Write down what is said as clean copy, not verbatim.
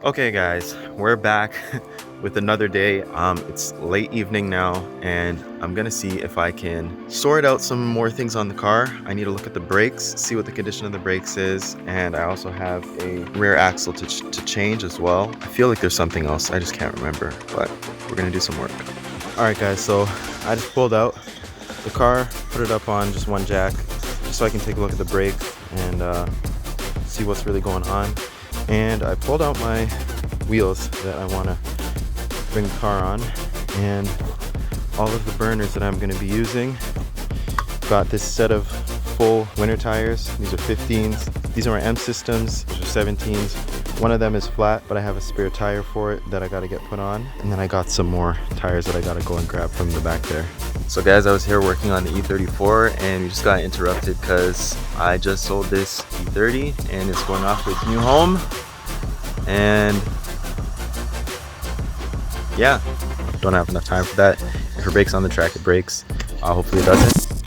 Okay guys, we're back with another day. It's late evening now and I'm gonna see if I can sort out some more things on the car. I need to look at the brakes, see what the condition of the brakes is, and I also have a rear axle to change as well. I feel like there's something else, I just can't remember, but we're gonna do some work. Alright guys, so I just pulled out the car, put it up on just one jack, just so I can take a look at the brakes and see what's really going on. And I pulled out my wheels that I want to bring the car on, and all of the burners that I'm going to be using. Got this set of full winter tires. These are 15s. These are my M systems. These are 17s. One of them is flat, but I have a spare tire for it that I got to get put on. And then I got some more tires that I got to go and grab from the back there. So guys, I was here working on the e34 and we just got interrupted because I just sold this e30 and it's going off to its new home. And yeah, don't have enough time for that. If it breaks on the track, it breaks. Hopefully it doesn't.